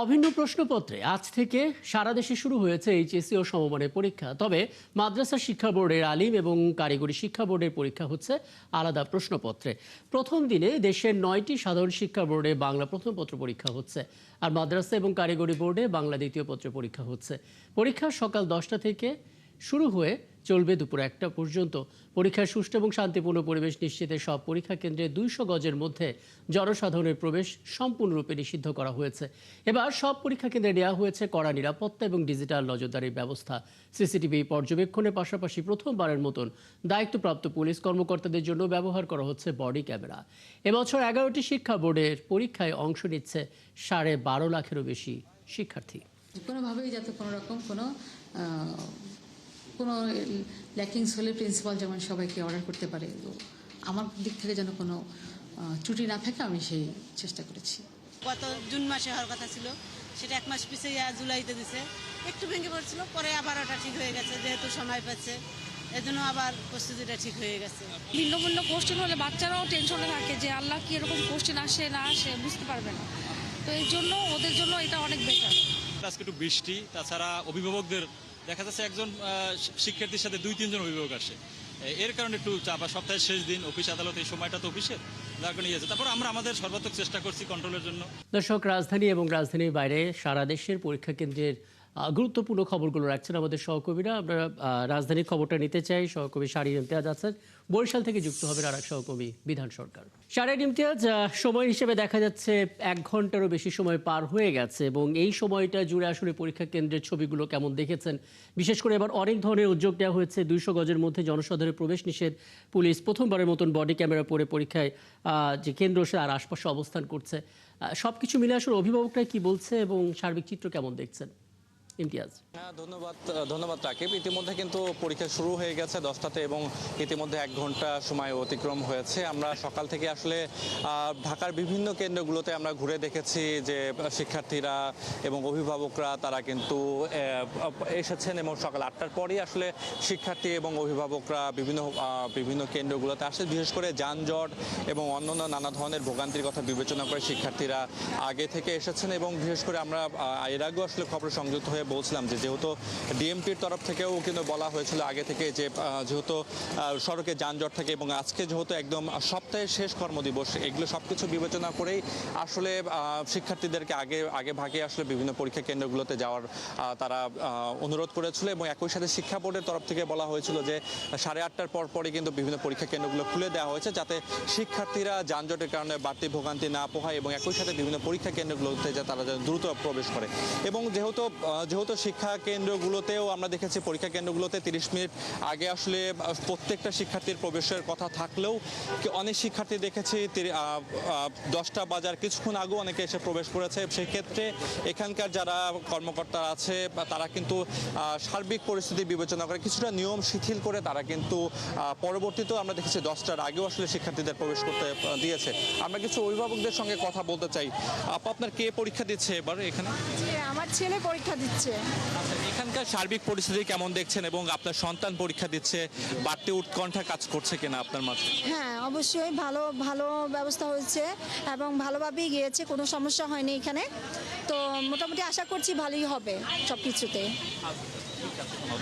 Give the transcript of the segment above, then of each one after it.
অভিন্ন প্রশ্নপত্রে আজ থেকে সারা দেশে শুরু হয়েছে এইচএসসি ও সমমানের পরীক্ষা। তবে মাদ্রাসা শিক্ষা বোর্ডের আলিম এবং কারিগরি শিক্ষা বোর্ডের পরীক্ষা হচ্ছে আলাদা প্রশ্নপত্রে। প্রথম দিনে দেশের 9টি সাধারণ শিক্ষা বোর্ডে বাংলা প্রথম পত্র পরীক্ষা হচ্ছে, আর মাদ্রাসা এবং কারিগরি বোর্ডে বাংলা দ্বিতীয় পত্র পরীক্ষা হচ্ছে। পরীক্ষা সকাল 10টা থেকে শুরু হয়ে চলবে দুপুর 1টা পর্যন্ত। পরীক্ষার সুষ্ঠু এবং শান্তিপূর্ণ পরিবেশ নিশ্চিতে সব পরীক্ষা কেন্দ্রে 200 গজের মধ্যে জনসাধারণের প্রবেশ সম্পূর্ণরূপে নিষিদ্ধ করা হয়েছে। এবার সব পরীক্ষা কেন্দ্রে নেওয়া হয়েছে কড়া নিরাপত্তা এবং ডিজিটাল নজরদারির ব্যবস্থা। সিসিটিভি পর্যবেক্ষণের পাশাপাশি প্রথমবারের মতন দায়িত্বপ্রাপ্ত পুলিশ কর্মকর্তাদের জন্য ব্যবহার করা হচ্ছে বডি ক্যামেরা। এবছর 11টি শিক্ষা বোর্ডের পরীক্ষায় অংশ নিচ্ছে 12.5 লাখেরও বেশি শিক্ষার্থী। কোনোভাবেই যাতে কোনো রকম কোনো ল্যাকিংস হলে প্রিন্সিপাল যেমন সবাইকে অর্ডার করতে পারে, তো আমার দিক থেকে যেন কোনো ত্রুটি না থাকে আমি সেই চেষ্টা করেছি। গত জুন মাসে হওয়ার কথা ছিল, সেটা 1 মাস পিছিয়ে জুলাইতে দিছে। একটু ভেঙে পড়ছিল, পরে আবার ওটা ঠিক হয়ে গেছে, যেহেতু সময় পাচ্ছে এজন্য আবার প্রস্তুতিটা ঠিক হয়ে গেছে। ভিন্ন ভিন্ন কোশ্চেন হলে বাচ্চারাও টেনশনে থাকে যে আল্লাহ কি এরকম কোশ্চেন আসে না আসে বুঝতে পারবে না, তো এই জন্য ওদের জন্য এটা অনেক বেটার। আজকে একটু বৃষ্টি, তাছাড়া অভিভাবকদের দেখা যাচ্ছে একজন শিক্ষার্থীর সাথে 2-3 জন অভিভাবক আসে, এর কারণে একটু চাপ। সপ্তাহের শেষ দিন, অফিস আদালত, এই সময়টা তো অফিসে যার কারণে ইয়েছে। তারপর আমরা আমাদের সর্বাত্মক চেষ্টা করছি কন্ট্রোলের জন্য। দর্শক, রাজধানী এবং রাজধানীর বাইরে সারা দেশের পরীক্ষা কেন্দ্রের গুরুত্বপূর্ণ খবরগুলো রাখছেন আমাদের সহকর্মীরা। আমরা রাজধানীর খবরটা নিতে চাই। সহকর্মী শারীর ইমতিয়াজ আছেন, বরিশাল থেকে যুক্ত হবেন আর এক সহকর্মী বিধান সরকার। শারীর ইমতিয়াজ, সময় হিসেবে দেখা যাচ্ছে 1 ঘন্টারও বেশি সময় পার হয়ে গেছে, এবং এই সময়টা জুড়ে আসলে পরীক্ষা কেন্দ্রের ছবিগুলো কেমন দেখেছেন? বিশেষ করে এবার অনেক ধরনের উদ্যোগ নেওয়া হয়েছে। 200 গজের মধ্যে জনসাধারণের প্রবেশ নিষেধ, পুলিশ প্রথমবারের মতন বডি ক্যামেরা পরে পরীক্ষায় যে কেন্দ্র সে আর আশপাশে অবস্থান করছে, সবকিছু মিলে আসলে অভিভাবকরা কি বলছে এবং সার্বিক চিত্র কেমন দেখছেন? ইমতিয়াজ। ধন্যবাদ রাকিব। ইতিমধ্যে কিন্তু পরীক্ষা শুরু হয়ে গেছে 10টাতে, এবং ইতিমধ্যে 1 ঘন্টা সময় অতিক্রম হয়েছে। আমরা সকাল থেকে আসলে ঢাকার বিভিন্ন কেন্দ্রগুলোতে আমরা ঘুরে দেখেছি যে শিক্ষার্থীরা এবং অভিভাবকরা তারা কিন্তু এসেছেন, এবং সকাল 8টার পরই আসলে শিক্ষার্থী এবং অভিভাবকরা বিভিন্ন কেন্দ্রগুলোতে আসে। বিশেষ করে যানজট এবং অন্যান্য নানা ধরনের ভোগান্তির কথা বিবেচনা করে শিক্ষার্থীরা আগে থেকে এসেছেন। এবং বিশেষ করে আমরা এর আগেও আসলে খবর সংযুক্ত হয়ে বলছিলাম যে যেহেতু ডিএমপির তরফ থেকেও কিন্তু বলা হয়েছিল আগে থেকে যে যেহেতু সড়কে যানজট থাকে এবং আজকে যেহেতু একদম সপ্তাহের শেষ কর্মদিবস, এগুলো সবকিছু বিবেচনা করেই আসলে শিক্ষার্থীদেরকে আগে ভাগে আসলে বিভিন্ন পরীক্ষা কেন্দ্রগুলোতে যাওয়ার তারা অনুরোধ করেছিল। এবং একই সাথে শিক্ষা বোর্ডের তরফ থেকে বলা হয়েছিল যে 8:30টার পরই কিন্তু বিভিন্ন পরীক্ষা কেন্দ্রগুলো খুলে দেওয়া হয়েছে, যাতে শিক্ষার্থীরা যানজটের কারণে বাড়তি ভোগান্তি না পোহায়, এবং একই সাথে বিভিন্ন পরীক্ষা কেন্দ্রগুলোতে তারা দ্রুত প্রবেশ করে। এবং যেহেতু শিক্ষা কেন্দ্রগুলোতেও আমরা দেখেছি পরীক্ষা কেন্দ্রগুলোতে 30 মিনিট আগে আসলে প্রত্যেকটা শিক্ষার্থীর প্রবেশের কথা থাকলেও অনেক শিক্ষার্থী দেখেছি 10টা বাজার কিছুক্ষণ আগেও অনেকে এসে প্রবেশ করেছে। সেক্ষেত্রে এখানকার যারা কর্মকর্তা আছে তারা কিন্তু সার্বিক পরিস্থিতি বিবেচনা করে কিছুটা নিয়ম শিথিল করে তারা কিন্তু পরবর্তীতেও আমরা দেখেছি 10টার আগেও আসলে শিক্ষার্থীদের প্রবেশ করতে দিয়েছে। আমরা কিছু অভিভাবকদের সঙ্গে কথা বলতে চাই। আপনার কে পরীক্ষা দিচ্ছে এবার এখানে? আমার ছেলে পরীক্ষা দিচ্ছে। এখানকার সার্বিক পরিস্থিতি কেমন দেখছেন, এবং আপনার সন্তান পরীক্ষা দিচ্ছে, বাড়তি উৎকণ্ঠা কাজ করছে কিনা আপনার মাঝে? হ্যাঁ, অবশ্যই ভালো ব্যবস্থা হয়েছে এবং ভালোভাবেই গিয়েছে, কোনো সমস্যা হয়নি এখানে। তো মোটামুটি আশা করছি ভালোই হবে সব কিছুতে।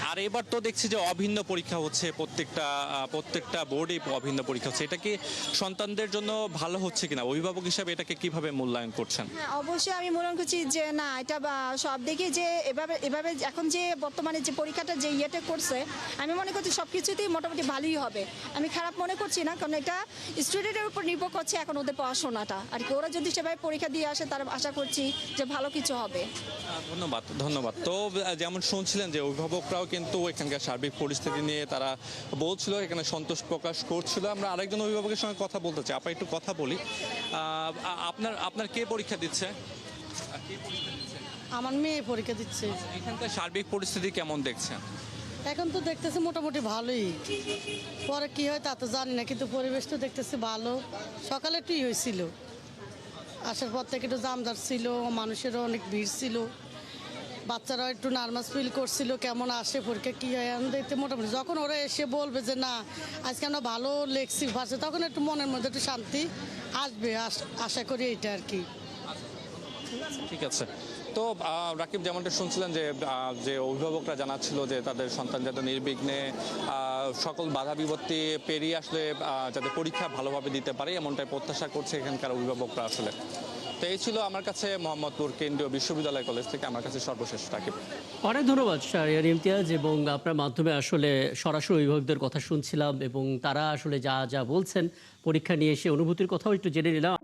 আর এবার তো দেখছি যে অভিন্ন পরীক্ষা হচ্ছে, প্রত্যেকটা বোর্ডে অভিন্ন পরীক্ষা হচ্ছে। এটা কি সন্তানদের জন্য ভালো হচ্ছে কিনা, অভিভাবক হিসাবে এটাকে কিভাবে মূল্যায়ন করছেন? হ্যাঁ, অবশ্যই আমি মনে করছি যে না, এটা সব দিকে যে এভাবে এখন যে বর্তমানে যে পরীক্ষাটা যে ইয়েটা করছে, আমি মনে করছি সব কিছুতেই মোটামুটি ভালোই হবে। আমি খারাপ মনে করছি না, কারণ এটা স্টুডেন্টের উপর নির্ভর করছে এখন ওদের পড়াশোনাটা আর কি। ওরা যদি সেভাবে পরীক্ষা দিয়ে আসে তারা আশা করছি যে ভালো কিছু হবে। ধন্যবাদ। তো যেমন শুনছিলেন যে অভিভাবকরাও কিন্তু এখানকার সার্বিক পরিস্থিতি নিয়ে তারা বলছিল, এখানে সন্তোষ প্রকাশ করছিল। আমরা আরেকজন অভিভাবকের সঙ্গে কথা বলতে চাই। আপা একটু কথা বলি। আপনার কে পরীক্ষা দিচ্ছে? আমার মেয়ে পরীক্ষা দিচ্ছে। এখানকার সার্বিক পরিস্থিতি কেমন দেখছেন? এখন তো দেখতেছি মোটামুটি ভালোই, পরে কি হয় তা তো জানি না, কিন্তু পরিবেশ তো দেখতেছি ভালো। সকালে একটু হয়েছিল, আসার পর থেকে একটু জামজাট ছিল, মানুষেরও অনেক ভিড় ছিল, বাচ্চারাও একটু নার্ভাস ফিল করছিল কেমন আসে পরীক্ষা কী হয়। আমি দেখতে মোটামুটি যখন ওরা এসে বলবে যে না আজকে আমরা ভালো লেখছি ভাষা, তখন একটু মনের মধ্যে একটু শান্তি আসবে, আশা করি এইটা আর কি। ঠিক আছে, তো রাকিব যেমনটা শুনছিলেন যে অভিভাবকরা জানাচ্ছিল যে তাদের সন্তান যাতে নির্বিঘ্নে সকল বাধা বিপত্তি পেরিয়ে আসলে যাতে পরীক্ষা ভালোভাবে দিতে পারে এমনটাই প্রত্যাশা করছে এখানকার অভিভাবকরা আসলে। তো এই ছিল আমার কাছে মোহাম্মদপুর কেন্দ্রীয় বিশ্ববিদ্যালয় কলেজ থেকে আমার কাছে সর্বশেষ রাকিব। অনেক ধন্যবাদ শাহরিয়ার ইমতিয়াজ, এবং আপনার মাধ্যমে আসলে সরাসরি অভিভাবকদের কথা শুনছিলাম এবং তারা আসলে যা যা বলছেন পরীক্ষা নিয়ে এসে অনুভূতির কথাও একটু জেনে নিলাম।